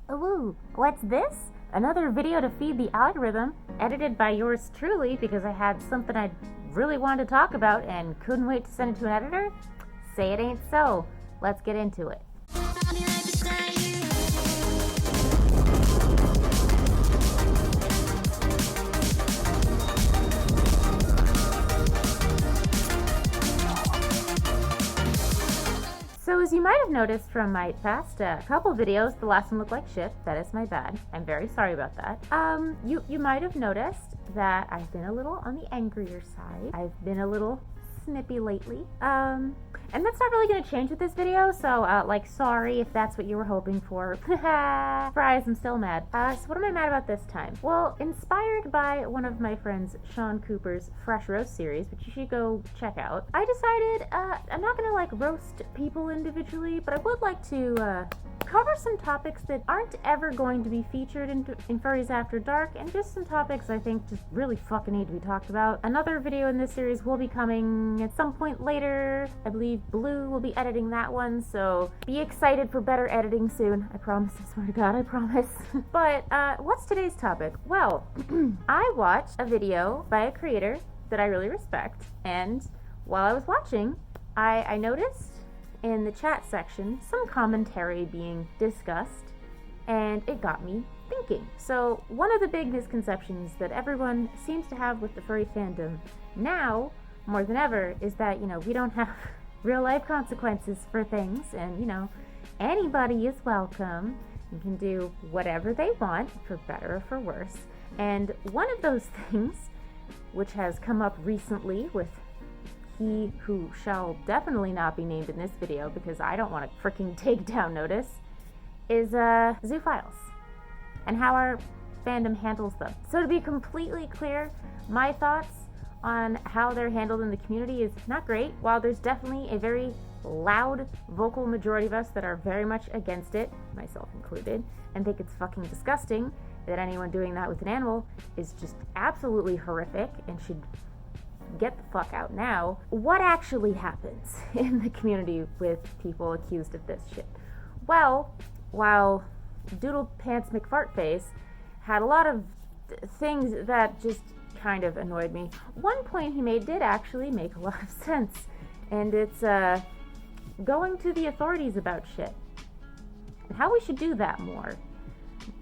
Ooh, what's this? Another video to feed the algorithm, edited by yours truly because I had something I really wanted to talk about and couldn't wait to send it to an editor? Say it ain't so. Let's get into it. So as you might have noticed from my past couple videos, the last one looked like shit. That is my bad. I'm very sorry about that. You might have noticed that I've been a little on the angrier side. I've been a little snippy lately. And that's not really going to change with this video, so, sorry if that's what you were hoping for. Surprise, I'm still mad. So what am I mad about this time? Well, inspired by one of my friends, Sean Cooper's Fresh Roast series, which you should go check out, I decided, I'm not going to, roast people individually, but I would like to, cover some topics that aren't ever going to be featured in Furries After Dark, and just some topics I think just really fucking need to be talked about. Another video in this series will be coming at some point later. I believe Blue will be editing that one, so be excited for better editing soon. I promise, I swear to God, I promise. But what's today's topic? Well, I watched a video by a creator that I really respect, and while I was watching, I noticed in the chat section some commentary being discussed, and it got me thinking. So one of the big misconceptions that everyone seems to have with the furry fandom now more than ever is that, we don't have real life consequences for things, and anybody is welcome and can do whatever they want, for better or for worse. And one of those things, which has come up recently with he who shall definitely not be named in this video because I don't want to freaking take down notice, is zoophiles and how our fandom handles them. So to be completely clear, my thoughts on how they're handled in the community is not great. While there's definitely a very loud, vocal majority of us that are very much against it, myself included, and think it's fucking disgusting that anyone doing that with an animal is just absolutely horrific and should get the fuck out now. What actually happens in the community with people accused of this shit? Well, while Doodle Pants McFartface had a lot of things that just kind of annoyed me, one point he made did actually make a lot of sense, and it's going to the authorities about shit and how we should do that more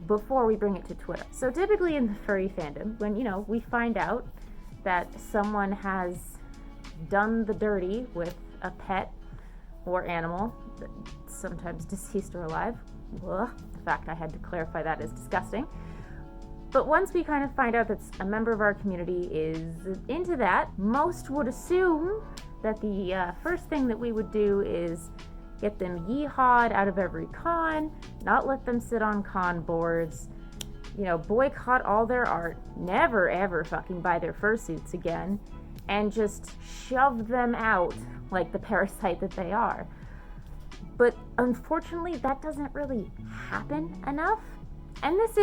before we bring it to Twitter. So typically in the furry fandom, when we find out that someone has done the dirty with a pet or animal, sometimes deceased or alive. Ugh. In fact, I had to clarify that as disgusting. But once we kind of find out that a member of our community is into that, most would assume that the first thing that we would do is get them yeehawed out of every con, not let them sit on con boards, boycott all their art, never ever fucking buy their fursuits again, and just shove them out like the parasite that they are. But unfortunately, that doesn't really happen enough. And this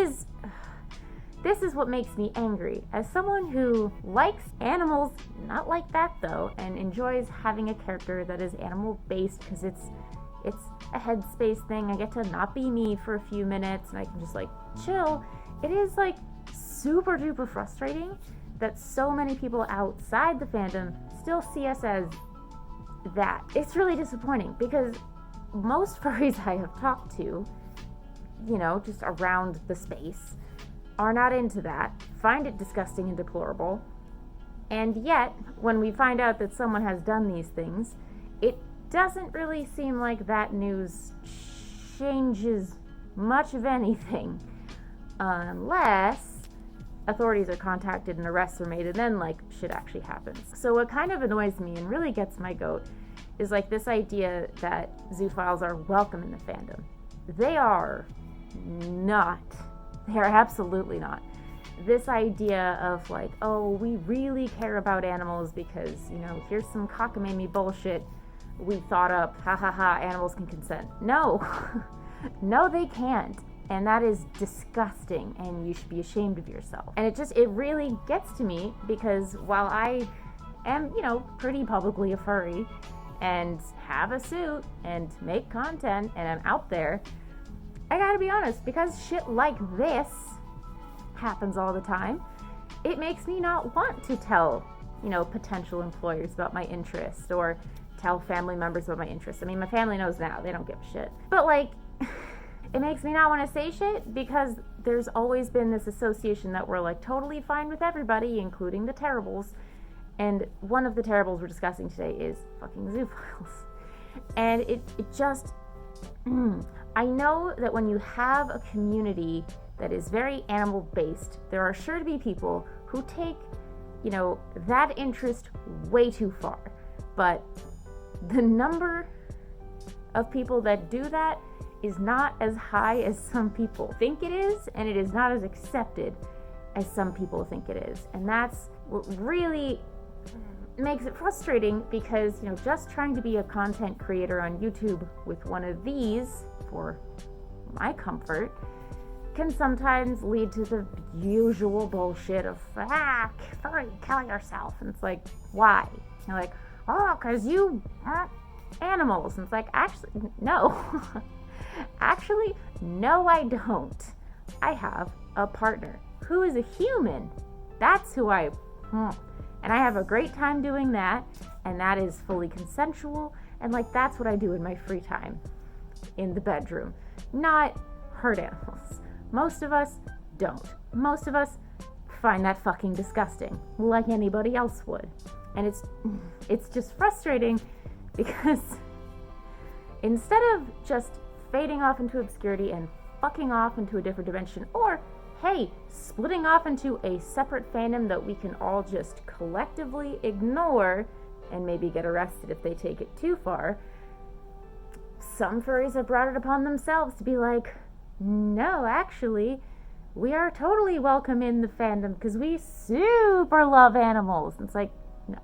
is what makes me angry. As someone who likes animals, not like that though, and enjoys having a character that is animal-based because it's a headspace thing. I get to not be me for a few minutes and I can just chill. It is super duper frustrating that so many people outside the fandom still see us as that. It's really disappointing because most furries I have talked to, just around the space, are not into that, find it disgusting and deplorable, and yet when we find out that someone has done these things, it doesn't really seem like that news changes much of anything, unless authorities are contacted and arrests are made, and then shit actually happens. So what kind of annoys me and really gets my goat is this idea that zoophiles are welcome in the fandom. They are not. They are absolutely not. This idea of oh, we really care about animals because, here's some cockamamie bullshit we thought up, ha ha ha, animals can consent. No. No, they can't. And that is disgusting, and you should be ashamed of yourself. And it really gets to me because while I am, pretty publicly a furry and have a suit and make content and I'm out there, I gotta be honest, because shit like this happens all the time, it makes me not want to tell, potential employers about my interests or tell family members about my interests. I mean, my family knows now, they don't give a shit. But it makes me not want to say shit because there's always been this association that we're totally fine with everybody, including the terribles. And one of the terribles we're discussing today is fucking zoophiles. And it just, I know that when you have a community that is very animal based, there are sure to be people who take, that interest way too far. But the number of people that do that is not as high as some people think it is, and it is not as accepted as some people think it is. And that's what really makes it frustrating because, just trying to be a content creator on YouTube with one of these for my comfort can sometimes lead to the usual bullshit of, furry, kill yourself. And it's why? You're oh, because you are animals. And it's actually, no. Actually, no, I don't. I have a partner who is a human. That's who and I have a great time doing that, and that is fully consensual, and that's what I do in my free time in the bedroom. Not hurt animals. Most of us don't. Most of us find that fucking disgusting, like anybody else would. And it's just frustrating because instead of just fading off into obscurity and fucking off into a different dimension, or hey, splitting off into a separate fandom that we can all just collectively ignore and maybe get arrested if they take it too far, some furries have brought it upon themselves to be no, actually, we are totally welcome in the fandom because we super love animals. And it's no.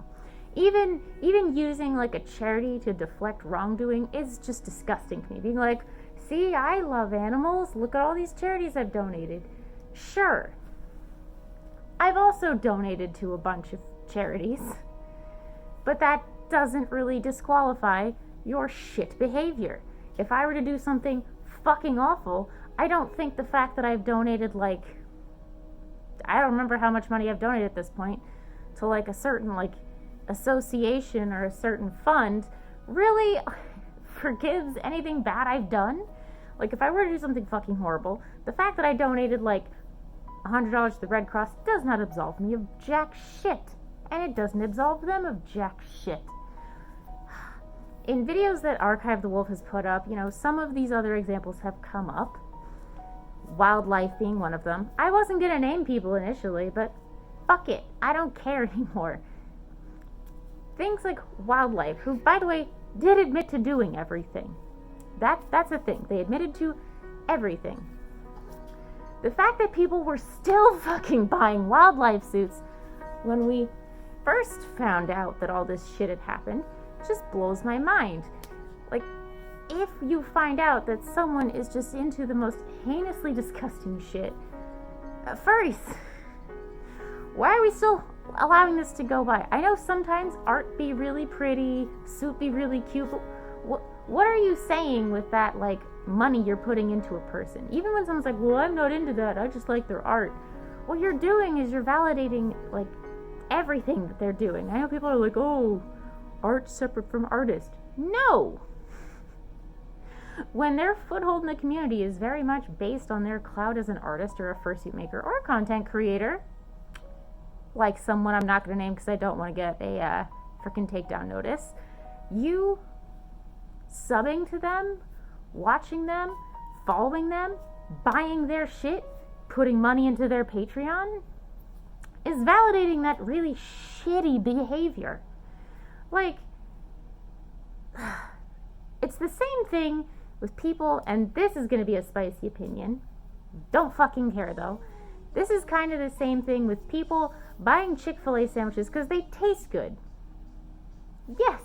Even using a charity to deflect wrongdoing is just disgusting to me. Being see, I love animals. Look at all these charities I've donated. Sure. I've also donated to a bunch of charities. But that doesn't really disqualify your shit behavior. If I were to do something fucking awful, I don't think the fact that I've donated I don't remember how much money I've donated at this point to a certain association or a certain fund really forgives anything bad I've done. If I were to do something fucking horrible, the fact that I donated $100 to the Red Cross does not absolve me of jack shit, and it doesn't absolve them of jack shit. In videos that Archive the Wolf has put up, some of these other examples have come up, wildlife being one of them. I wasn't gonna name people initially, but fuck it, I don't care anymore. Things like wildlife, who, by the way, did admit to doing everything. That's a thing. They admitted to everything. The fact that people were still fucking buying wildlife suits when we first found out that all this shit had happened just blows my mind. If you find out that someone is just into the most heinously disgusting shit, furries, why are we still allowing this to go by? I know sometimes art be really pretty, suit be really cute, but what are you saying with that, money you're putting into a person? Even when someone's well, I'm not into that, I just like their art. What you're doing is you're validating, everything that they're doing. I know people are oh, art's separate from artist. No! When their foothold in the community is very much based on their clout as an artist or a fursuit maker or a content creator, someone I'm not going to name because I don't want to get a freaking takedown notice, you subbing to them, watching them, following them, buying their shit, putting money into their Patreon, is validating that really shitty behavior. It's the same thing with people, and this is going to be a spicy opinion. Don't fucking care though. This is kind of the same thing with people buying Chick-fil-A sandwiches because they taste good. Yes,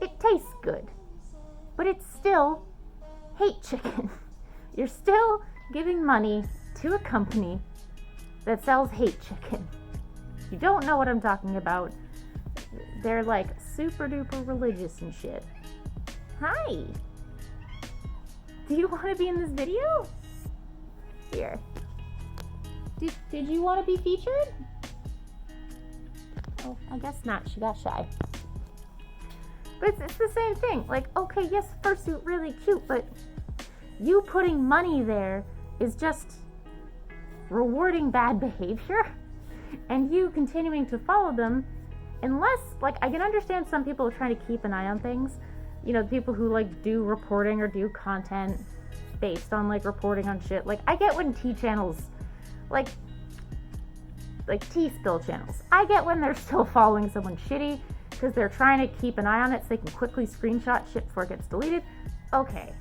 it tastes good. But it's still hate chicken. You're still giving money to a company that sells hate chicken. You don't know what I'm talking about. They're super duper religious and shit. Hi. Do you want to be in this video? Here. Did you want to be featured? Oh, I guess not. She got shy. But it's the same thing. Like, okay, yes, fursuit, really cute, but you putting money there is just rewarding bad behavior, and you continuing to follow them, unless, like, I can understand some people are trying to keep an eye on things. You know, people who, like, do reporting or do content based on, like, reporting on shit. Like, I get when T channels, like T-spill channels, I get when they're still following someone shitty because they're trying to keep an eye on it so they can quickly screenshot shit before it gets deleted. Okay.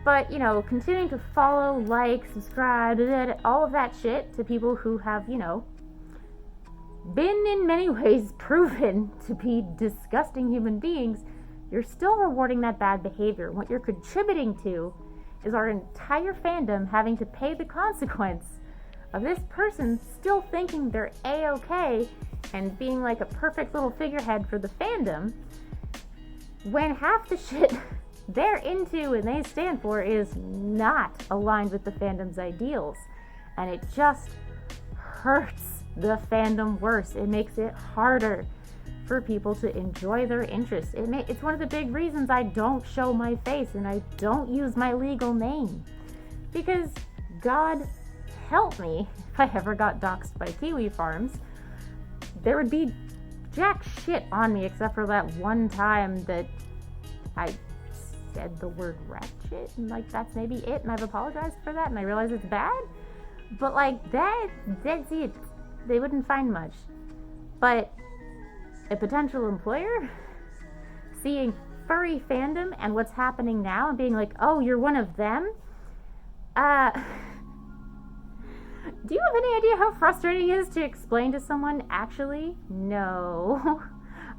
But, you know, continuing to follow, like, subscribe, all of that shit to people who have, you know, been in many ways proven to be disgusting human beings, you're still rewarding that bad behavior. What you're contributing to is our entire fandom having to pay the consequence of this person still thinking they're A-okay and being like a perfect little figurehead for the fandom, when half the shit they're into and they stand for is not aligned with the fandom's ideals. And it just hurts the fandom worse. It makes it harder for people to enjoy their interests. It's one of the big reasons I don't show my face and I don't use my legal name. Because God help me, if I ever got doxxed by Kiwi Farms, there would be jack shit on me except for that one time that I said the word ratchet, and like that's maybe it, and I've apologized for that, and I realize it's bad, but like that's it. They wouldn't find much. But a potential employer seeing furry fandom and what's happening now and being like, oh, you're one of them? Do you have any idea how frustrating it is to explain to someone, actually, no,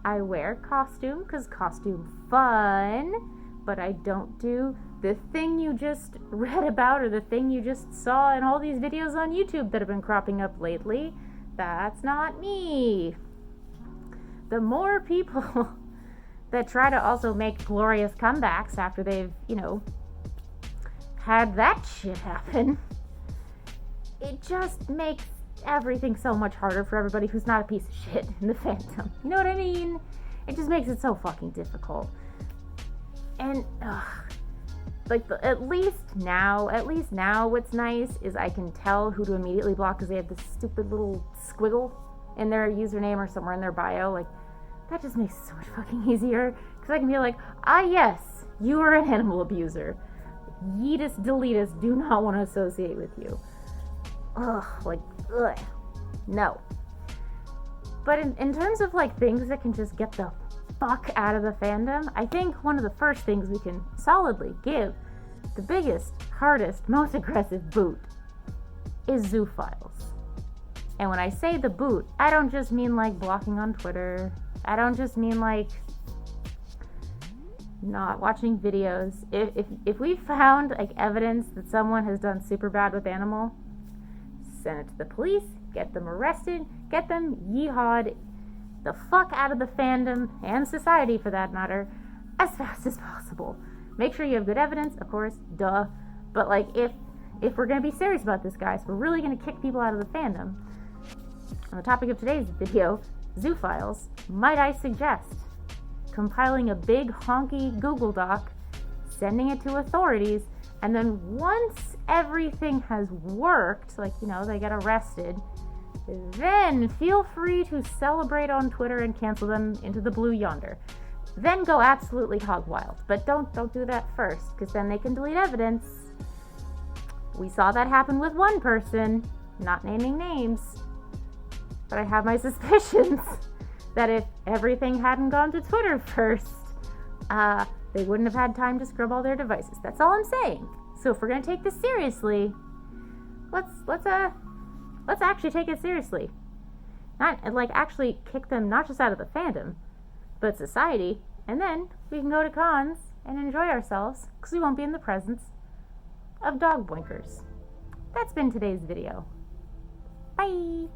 I wear costume because costume fun, but I don't do the thing you just read about or the thing you just saw in all these videos on YouTube that have been cropping up lately. That's not me. The more people that try to also make glorious comebacks after they've, you know, had that shit happen, it just makes everything so much harder for everybody who's not a piece of shit in the fandom. You know what I mean? It just makes it so fucking difficult. And, like, at least now, what's nice is I can tell who to immediately block because they have this stupid little squiggle in their username or somewhere in their bio. Like, that just makes it so much fucking easier. Because I can be like, yes, you are an animal abuser. Yeetus, deletus, do not want to associate with you. Ugh. No. But in terms of, like, things that can just get the fuck out of the fandom, I think one of the first things we can solidly give the biggest, hardest, most aggressive boot is zoophiles. And when I say the boot, I don't just mean like blocking on Twitter. I don't just mean like not watching videos. If we found like evidence that someone has done super bad with animal, send it to the police, get them arrested, get them yeehawed the fuck out of the fandom and society for that matter as fast as possible. Make sure you have good evidence, of course, duh. But like if we're gonna be serious about this, guys, we're really gonna kick people out of the fandom. On the topic of today's video, zoophiles, might I suggest compiling a big honky Google Doc, sending it to authorities, and then once everything has worked, like, you know, they get arrested, then feel free to celebrate on Twitter and cancel them into the blue yonder. Then go absolutely hog wild. But don't do that first, because then they can delete evidence. We saw that happen with one person, not naming names. But I have my suspicions that if everything hadn't gone to Twitter first, they wouldn't have had time to scrub all their devices. That's all I'm saying. So if we're gonna take this seriously, let's actually take it seriously. Not like actually kick them not just out of the fandom, but society, and then we can go to cons and enjoy ourselves because we won't be in the presence of dog boinkers. That's been today's video. Bye!